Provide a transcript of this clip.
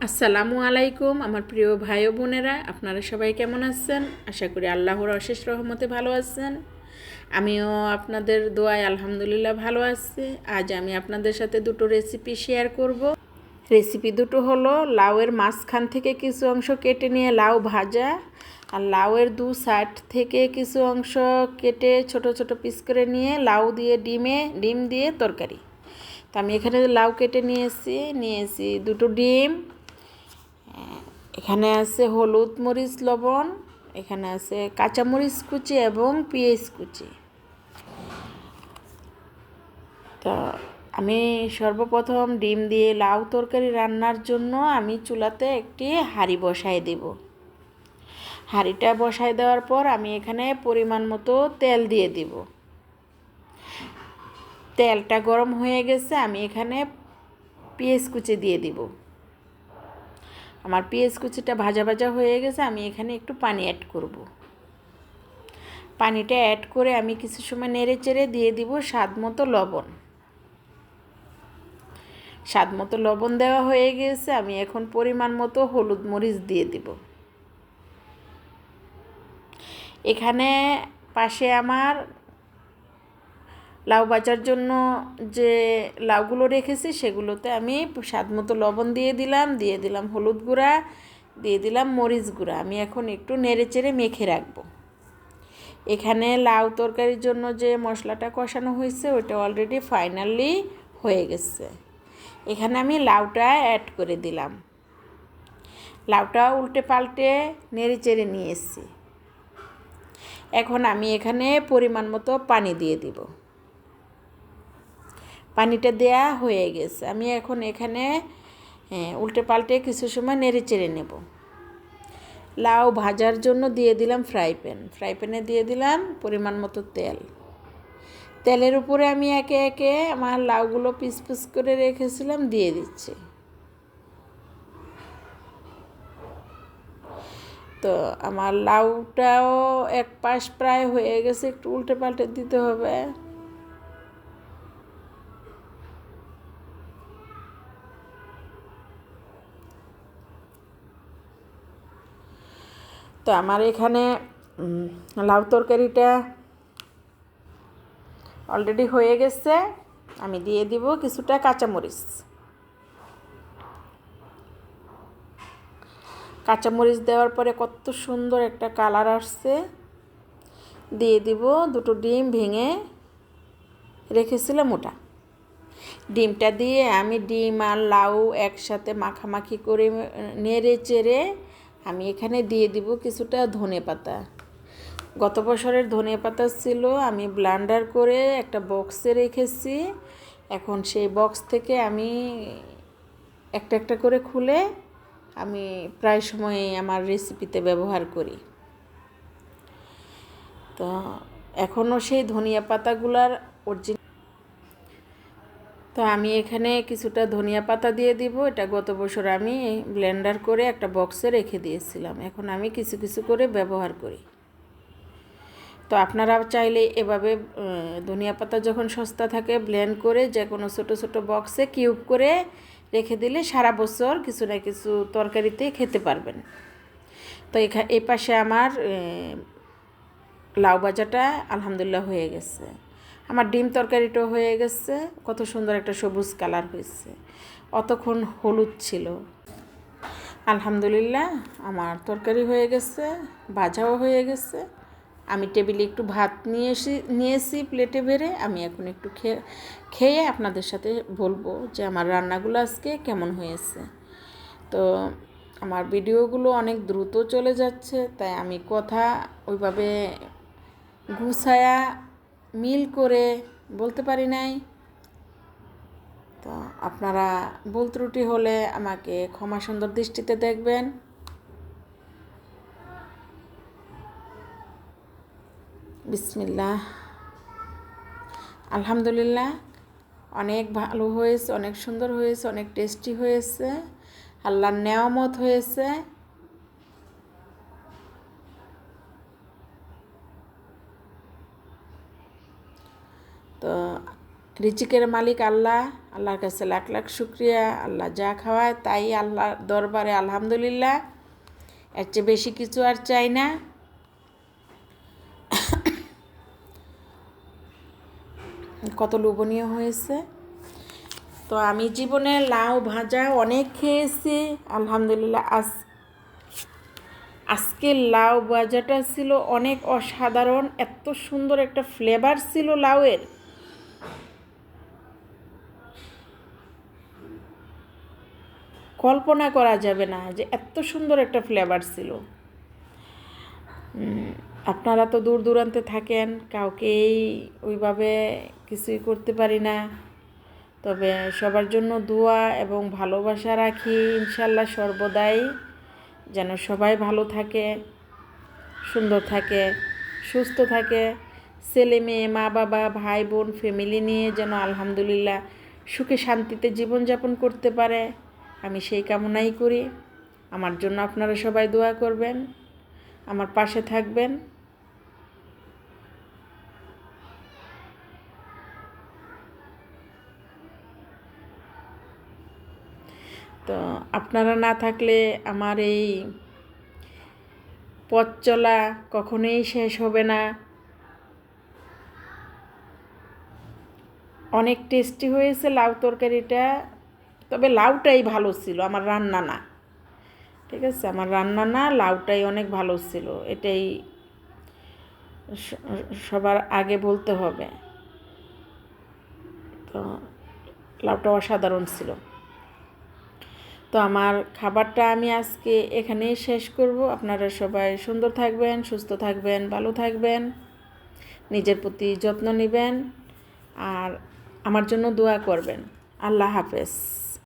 আসসালামু আলাইকুম আমার প্রিয় ভাই ও বোনেরা, আপনারা সবাই কেমন আছেন? আশা করি আল্লাহর অশেষ রহমতে ভালো আছেন। আমিও আপনাদের দোয়ায় আলহামদুলিল্লাহ ভালো আছি। আজ আমি আপনাদের সাথে দুটো রেসিপি শেয়ার করব। রেসিপি দুটো হলো লাউয়ের মাঝখান থেকে কিছু অংশ কেটে নিয়ে লাউ ভাজা, আর লাউয়ের দু সাইড থেকে কিছু অংশ কেটে ছোট ছোট পিস করে নিয়ে লাউ দিয়ে ডিম দিয়ে তরকারি। তো আমি এখানে লাউ কেটে নিয়েছি দুটো ডিম, এখানে আছে হলুদ মরিচ লবণ, এখানে আছে কাঁচামরিচ কুচি এবং পেঁয়াজ কুচি। তো আমি সর্বপ্রথম ডিম দিয়ে লাউ তরকারি রান্নার জন্য আমি চুলাতে একটি হাঁড়ি বসাই দেব। হাঁড়িটা বসাই দেওয়ার পর আমি এখানে পরিমাণ মতো তেল দিয়ে দিব। তেলটা গরম হয়ে গেছে, আমি এখানে পেঁয়াজ কুচি দিয়ে দিব। আমার পেঁয়াজ কুচিটা ভাজা ভাজা হয়ে গেছে, আমি এখানে একটু পানি অ্যাড করব। পানিটা অ্যাড করে আমি কিছু সময় নেড়ে চেড়ে দিয়ে দিব স্বাদ মতো লবণ। স্বাদ মতো লবণ দেওয়া হয়ে গেছে, আমি এখন পরিমাণ মতো হলুদ মরিচ দিয়ে দিব। এখানে পাশে আমার লাউ ভাজার জন্য যে লাউগুলো রেখেছি সেগুলোতে আমি স্বাদ মতো লবণ দিয়ে দিলাম হলুদ গুঁড়া, দিয়ে দিলাম মরিচ গুঁড়া। আমি এখন একটু নেড়ে চেড়ে মেখে রাখবো। এখানে লাউ তরকারির জন্য যে মশলাটা কষানো হয়েছে ওটা অলরেডি ফাইনালি হয়ে গেছে। এখানে আমি লাউটা অ্যাড করে দিলাম। লাউটা উল্টে পাল্টে নেড়ে চেড়ে নিয়ে এসেছি। এখন আমি এখানে পরিমাণ মতো পানি দিয়ে দিব। পানিটা দেয়া হয়ে গেছে, আমি এখন এখানে উল্টে পাল্টে কিছু সময় নেড়ে চেড়ে নেব। লাউ ভাজার জন্য দিয়ে দিলাম ফ্রাই প্যানে দিয়ে দিলাম পরিমাণ মতো তেল। তেলের উপরে আমি একে একে আমার লাউগুলো পিস পিস করে রেখেছিলাম দিয়ে দিচ্ছি। তো আমার লাউটাও এক পাশ প্রায় হয়ে গেছে, একটু উল্টে পাল্টে দিতে হবে। তো আমার এখানে লাউ তরকারিটা অলরেডি হয়ে গেছে। আমি দিয়ে দিব কিছুটা কাঁচামরিচ। কাঁচামরিচ দেওয়ার পরে কত সুন্দর একটা কালার আসছে। দিয়ে দিব দুটো ডিম ভেঙে রেখেছিলাম ওটা। ডিমটা দিয়ে আমি ডিম আর লাউ একসাথে মাখামাখি করে নেড়ে চেড়ে আমি এখানে দিয়ে দিব কিছুটা ধনেপাতা। গত বছরের ধনেপাতা ছিল, আমি ব্লেন্ডার করে একটা বক্সে রেখেছি। এখন সেই বক্স থেকে আমি একটা একটা করে খুলে আমি প্রায় সময় আমার রেসিপিতে ব্যবহার করি। তো এখনও সেই ধনিয়া পাতাগুলার তো আমি এখানে কিছুটা ধনিয়া পাতা দিয়ে দিব। এটা গত বছর আমি ব্লেন্ডার করে একটা বক্সে রেখে দিয়েছিলাম, এখন আমি কিছু কিছু করে ব্যবহার করি। তো আপনারা চাইলে এভাবে ধনিয়া পাতা যখন সস্তা থাকে ব্লেন্ড করে যে কোনো ছোটো ছোটো বক্সে কিউব করে রেখে দিলে সারা বছর কিছু না কিছু তরকারিতে খেতে পারবেন। তো এই পাশে আমার লাউ ভাজাটা আলহামদুলিল্লাহ হয়ে গেছে। আমার ডিম তরকারিটাও হয়ে গেছে, কত সুন্দর একটা সবুজ কালার হয়েছে, অতক্ষণ হলুদ ছিল। আলহামদুলিল্লাহ আমার তরকারি হয়ে গেছে, ভাজাও হয়ে গেছে। আমি টেবিলে একটু ভাত নিয়েছি প্লেটে বেড়ে। আমি এখন একটু খেয়ে আপনাদের সাথে বলবো যে আমার রান্নাগুলো আজকে কেমন হয়েছে। তো আমার ভিডিওগুলো অনেক দ্রুত চলে যাচ্ছে, তাই আমি কথা ওইভাবে গুছায়া মিল করে বলতে পারি নাই। তো আপনারা ভুল ত্রুটি হলে আমাকে ক্ষমা সুন্দর দৃষ্টিতে দেখবেন। বিসমিল্লাহ। আলহামদুলিল্লাহ অনেক ভালো হয়েছে, অনেক সুন্দর হয়েছে, অনেক টেস্টি হয়েছে, আল্লাহর নেয়ামত হয়েছে। তো রিজিকের মালিক আল্লাহ, আল্লাহর কাছে লাখ লাখ শুক্রিয়া। আল্লাহ যা খাওয়ায় তাই আল্লাহর দরবারে আলহামদুলিল্লাহ, এর চেয়ে বেশি কিছু আর চাই না। কত লোভনীয় হয়েছে। তো আমি জীবনে লাউ ভাজা অনেক খেয়েছি আলহামদুলিল্লাহ। আজকে লাউ ভাজাটা ছিল অনেক অসাধারণ, এত সুন্দর একটা ফ্লেভার ছিল লাউয়ের, কল্পনা করা যাবে না যে এত সুন্দর একটা ফ্লেভার ছিল। আপনারা তো দূর দূরান্তে থাকেন, কাউকেই ওইভাবে কিছুই করতে পারি না, তবে সবার জন্য দোয়া এবং ভালোবাসা রাখি ইনশাল্লাহ সর্বদাই, যেন সবাই ভালো থাকে, সুন্দর থাকে, সুস্থ থাকে, ছেলে মেয়ে মা বাবা ভাই বোন ফ্যামিলি নিয়ে যেন আলহামদুলিল্লাহ সুখে শান্তিতে জীবনযাপন করতে পারে, আমি সেই কামনাই করি। আমার জন্য আপনারা সবাই দোয়া করবেন, আমার পাশে থাকবেন। তো আপনারা না থাকলে আমার এই পথ চলা কখনোই শেষ হবে না। অনেক টেস্টি হয়েছে লাউ তরকারিটা, তবে লাউটাই ভালো ছিল, আমার রান্না না, ঠিক আছে, আমার রান্না না, লাউটাই অনেক ভালো ছিল, এটাই সবার আগে বলতে হবে। তো লাউটা অসাধারণ ছিল। তো আমার খাবারটা আমি আজকে এখানেই শেষ করব। আপনারা সবাই সুন্দর থাকবেন, সুস্থ থাকবেন, ভালো থাকবেন, নিজের প্রতি যত্ন নেবেন, আর আমার জন্য দোয়া করবেন। আল্লাহ হাফেজ।